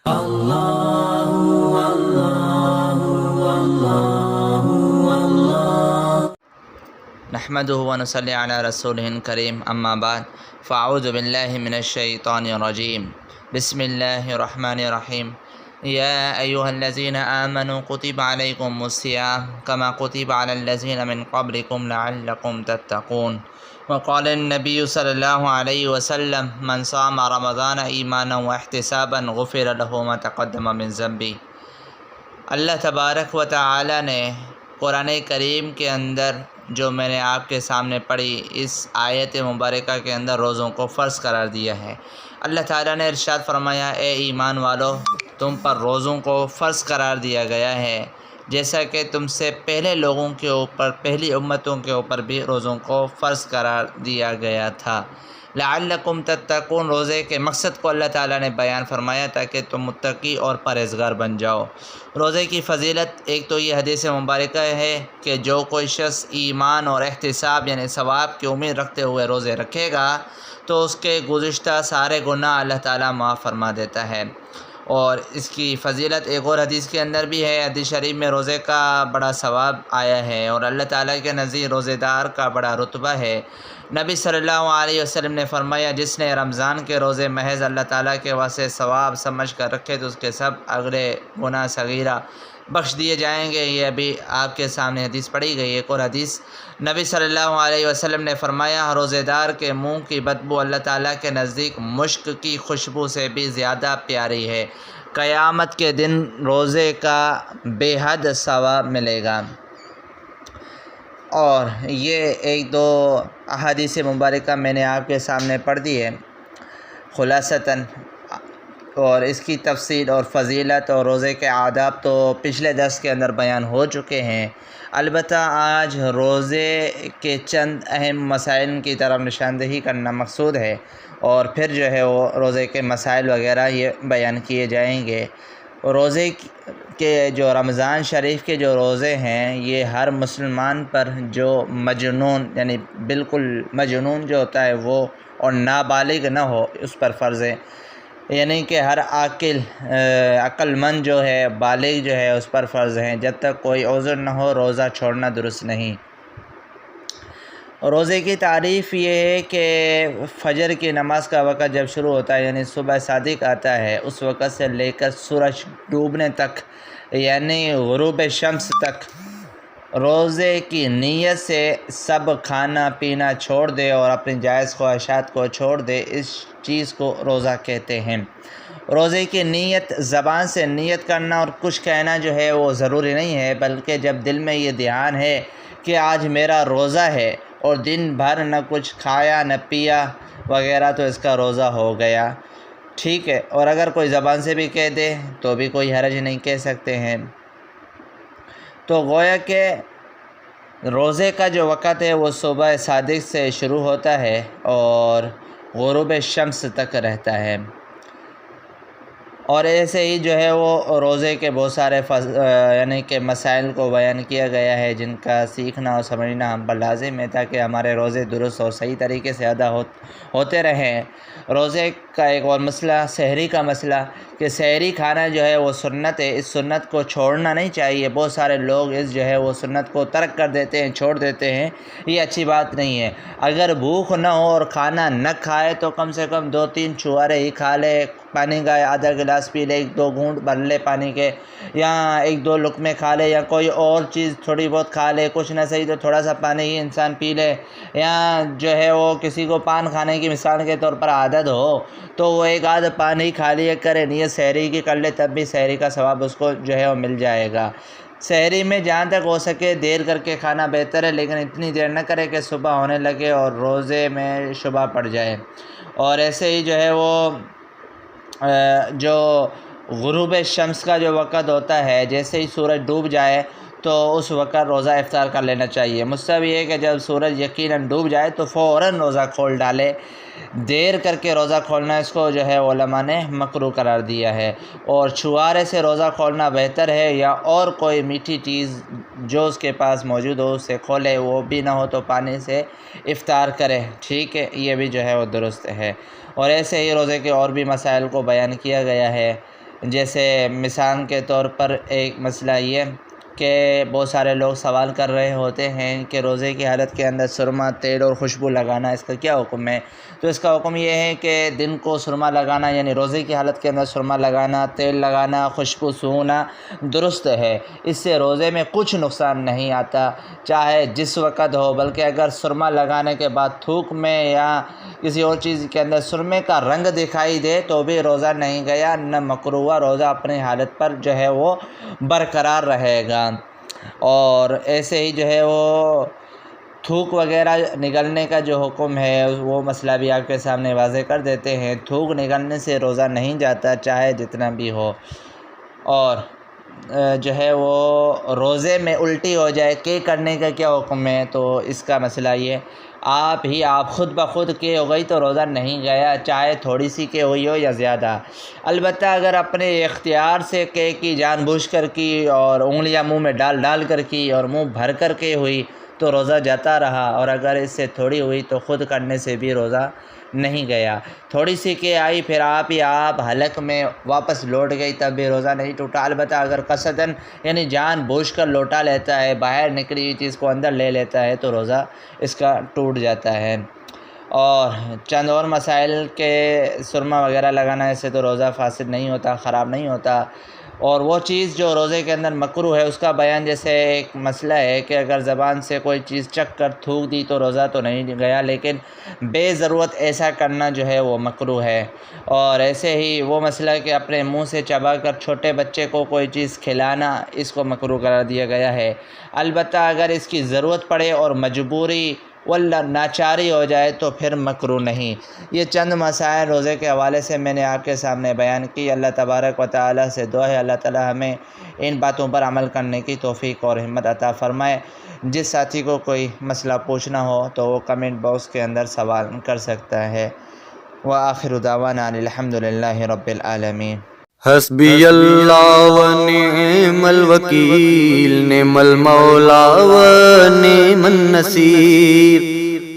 نحمده ونصلي على رسوله الكريم اما بعد فاعوذ بالله من الشيطان الرجيم بسم الله الرحمن الرحيم يا أيها الذين آمنوا كتب عليكم الصيام كما كتب على الذين من قبلكم لعلكم تتقون وقال النبي صلى الله عليه وسلم من صام رمضان ایمانا واحتسابا غفر له ما تقدم من ذنبه۔ اللہ تبارک و تعالی نے قرآن کریم کے اندر جو میں نے آپ کے سامنے پڑھی اس آیت مبارکہ کے اندر روزوں کو فرض قرار دیا ہے۔ اللہ تعالیٰ نے ارشاد فرمایا، اے ایمان والو، تم پر روزوں کو فرض قرار دیا گیا ہے جیسا کہ تم سے پہلے لوگوں کے اوپر، پہلی امتوں کے اوپر بھی روزوں کو فرض قرار دیا گیا تھا۔ لعلکم تتقون، روزے کے مقصد کو اللہ تعالیٰ نے بیان فرمایا تاکہ تم متقی اور پرہیزگار بن جاؤ۔ روزے کی فضیلت ایک تو یہ حدیث مبارکہ ہے کہ جو کوئی شخص ایمان اور احتساب یعنی ثواب کی امید رکھتے ہوئے روزے رکھے گا تو اس کے گزشتہ سارے گناہ اللہ تعالیٰ معاف فرما دیتا ہے۔ اور اس کی فضیلت ایک اور حدیث کے اندر بھی ہے، حدیث شریف میں روزے کا بڑا ثواب آیا ہے اور اللہ تعالیٰ کے نزدیک روزے دار کا بڑا رتبہ ہے۔ نبی صلی اللہ علیہ وسلم نے فرمایا، جس نے رمضان کے روزے محض اللہ تعالیٰ کے واسطے ثواب سمجھ کر رکھے تو اس کے سب اگلے گناہ صغیرہ بخش دیے جائیں گے۔ یہ ابھی آپ کے سامنے حدیث پڑھی گئی۔ ایک اور حدیث نبی صلی اللہ علیہ وسلم نے فرمایا، روزے دار کے منہ کی بدبو اللہ تعالیٰ کے نزدیک مشک کی خوشبو سے بھی زیادہ پیاری ہے۔ قیامت کے دن روزے کا بے حد ثواب ملے گا۔ اور یہ ایک دو احادیث مبارکہ میں نے آپ کے سامنے پڑھ دی ہے خلاصتاً، اور اس کی تفصیل اور فضیلت اور روزے کے آداب تو پچھلے درس کے اندر بیان ہو چکے ہیں۔ البتہ آج روزے کے چند اہم مسائل کی طرف نشاندہی کرنا مقصود ہے، اور پھر جو ہے وہ روزے کے مسائل وغیرہ یہ بیان کیے جائیں گے۔ روزے کے جو رمضان شریف کے جو روزے ہیں یہ ہر مسلمان پر جو مجنون یعنی بالکل مجنون جو ہوتا ہے وہ اور نابالغ نہ ہو اس پر فرض ہے، یعنی کہ ہر عقل مند جو ہے بالغ جو ہے اس پر فرض ہے۔ جب تک کوئی عذر نہ ہو روزہ چھوڑنا درست نہیں۔ روزے کی تعریف یہ ہے کہ فجر کی نماز کا وقت جب شروع ہوتا ہے یعنی صبح صادق آتا ہے، اس وقت سے لے کر سورج ڈوبنے تک یعنی غروب شمس تک روزے کی نیت سے سب کھانا پینا چھوڑ دے اور اپنی جائز خواہشات کو چھوڑ دے، اس چیز کو روزہ کہتے ہیں۔ روزے کی نیت زبان سے نیت کرنا اور کچھ کہنا جو ہے وہ ضروری نہیں ہے، بلکہ جب دل میں یہ دھیان ہے کہ آج میرا روزہ ہے اور دن بھر نہ کچھ کھایا نہ پیا وغیرہ تو اس کا روزہ ہو گیا، ٹھیک ہے۔ اور اگر کوئی زبان سے بھی کہہ دے تو بھی کوئی حرج نہیں، کہہ سکتے ہیں۔ تو گویا کہ روزے کا جو وقت ہے وہ صبح صادق سے شروع ہوتا ہے اور غروب شمس تک رہتا ہے۔ اور ایسے ہی جو ہے وہ روزے کے بہت سارے یعنی کہ مسائل کو بیان کیا گیا ہے جن کا سیکھنا اور سمجھنا ہم پر لازم ہے تاکہ ہمارے روزے درست اور صحیح طریقے سے ادا ہوتے رہیں۔ روزے کا ایک اور مسئلہ سحری کا مسئلہ کہ سحری کھانا جو ہے وہ سنت ہے، اس سنت کو چھوڑنا نہیں چاہیے۔ بہت سارے لوگ اس جو ہے وہ سنت کو ترک کر دیتے ہیں، چھوڑ دیتے ہیں، یہ اچھی بات نہیں ہے۔ اگر بھوک نہ ہو اور کھانا نہ کھائے تو کم سے کم 2-3 چھوارے ہی کھا لے، پانی کا آدھا گلاس پی لے، 1-2 گھونٹ بھر لے پانی کے، یا 1-2 لقمے کھا لے، یا کوئی اور چیز تھوڑی بہت کھا لے، کچھ نہ صحیح تو تھوڑا سا پانی ہی انسان پی لے، یا جو ہے وہ کسی کو پان کھانے کی مثال کے طور پر عادت ہو تو وہ 1 آدھ پانی کھا لیا کرے، نیت سحری کی کر لے، تب بھی سحری کا ثواب اس کو جو ہے وہ مل جائے گا۔ سحری میں جہاں تک ہو سکے دیر کر کے کھانا بہتر ہے، لیکن اتنی دیر نہ کرے کہ صبح ہونے لگے اور روزے میں شبہ پڑ جائے۔ اور ایسے ہی جو ہے وہ جو غروب شمس کا جو وقت ہوتا ہے، جیسے ہی سورج ڈوب جائے تو اس وقت روزہ افطار کر لینا چاہیے۔ مستحب یہ ہے کہ جب سورج یقیناً ڈوب جائے تو فوراً روزہ کھول ڈالے، دیر کر کے روزہ کھولنا اس کو جو ہے علماء نے مکروہ قرار دیا ہے۔ اور چھوارے سے روزہ کھولنا بہتر ہے، یا اور کوئی میٹھی چیز جو اس کے پاس موجود ہو اسے کھولے، وہ بھی نہ ہو تو پانی سے افطار کرے، ٹھیک ہے، یہ بھی جو ہے وہ درست ہے۔ اور ایسے ہی روزے کے اور بھی مسائل کو بیان کیا گیا ہے، جیسے مثال کے طور پر ایک مسئلہ یہ کہ بہت سارے لوگ سوال کر رہے ہوتے ہیں کہ روزے کی حالت کے اندر سرما، تیل اور خوشبو لگانا اس کا کیا حکم ہے؟ تو اس کا حکم یہ ہے کہ دن کو سرما لگانا، یعنی روزے کی حالت کے اندر سرما لگانا، تیل لگانا، خوشبو سونگھنا درست ہے۔ اس سے روزے میں کچھ نقصان نہیں آتا، چاہے جس وقت ہو، بلکہ اگر سرما لگانے کے بعد تھوک میں یا کسی اور چیز کے اندر سرمے کا رنگ دکھائی دے تو بھی روزہ نہیں گیا، نہ مکروہ، روزہ اپنی حالت پر جو ہے وہ برقرار رہے گا۔ اور ایسے ہی جو ہے وہ تھوک وغیرہ نگلنے کا جو حکم ہے وہ مسئلہ بھی آپ کے سامنے واضح کر دیتے ہیں۔ تھوک نگلنے سے روزہ نہیں جاتا، چاہے جتنا بھی ہو۔ اور جو ہے وہ روزے میں الٹی ہو جائے، کے کرنے کا کیا حکم ہے؟ تو اس کا مسئلہ یہ، آپ خود بخود کے ہو گئی تو روزہ نہیں گیا، چاہے تھوڑی سی کے ہوئی ہو یا زیادہ۔ البتہ اگر اپنے اختیار سے کے کی، جان بوجھ کر کی اور انگلیاں منہ میں ڈال کر کی اور منہ بھر کر کے ہوئی تو روزہ جاتا رہا، اور اگر اس سے تھوڑی ہوئی تو خود کرنے سے بھی روزہ نہیں گیا۔ تھوڑی سی کے آئی پھر آپ حلق میں واپس لوٹ گئی تب بھی روزہ نہیں ٹوٹا۔ البتہ اگر قصداً یعنی جان بوجھ کر لوٹا لیتا ہے، باہر نکلی ہوئی چیز کو اندر لے لیتا ہے تو روزہ اس کا ٹوٹ جاتا ہے۔ اور چند اور مسائل کے سرما وغیرہ لگانا ایسے تو روزہ فاسد نہیں ہوتا، خراب نہیں ہوتا۔ اور وہ چیز جو روزے کے اندر مکروہ ہے اس کا بیان، جیسے ایک مسئلہ ہے کہ اگر زبان سے کوئی چیز چکھ کر تھوک دی تو روزہ تو نہیں گیا، لیکن بے ضرورت ایسا کرنا جو ہے وہ مکروہ ہے۔ اور ایسے ہی وہ مسئلہ کہ اپنے منہ سے چبا کر چھوٹے بچے کو کوئی چیز کھلانا، اس کو مکروہ قرار دیا گیا ہے۔ البتہ اگر اس کی ضرورت پڑے اور مجبوری واللہ ناچاری ہو جائے تو پھر مکروہ نہیں۔ یہ چند مسائل روزے کے حوالے سے میں نے آپ کے سامنے بیان کی۔ اللہ تبارک و تعالیٰ سے دعا ہے اللہ تعالیٰ ہمیں ان باتوں پر عمل کرنے کی توفیق اور ہمت عطا فرمائے۔ جس ساتھی کو کوئی مسئلہ پوچھنا ہو تو وہ کمنٹ باکس کے اندر سوال کر سکتا ہے۔ وآخر دعوانا الحمدللہ رب العالمین۔ حسبی اللہ و نعم الوکیل، نعم المولا و نعم النصیر،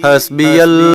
حسبی اللہ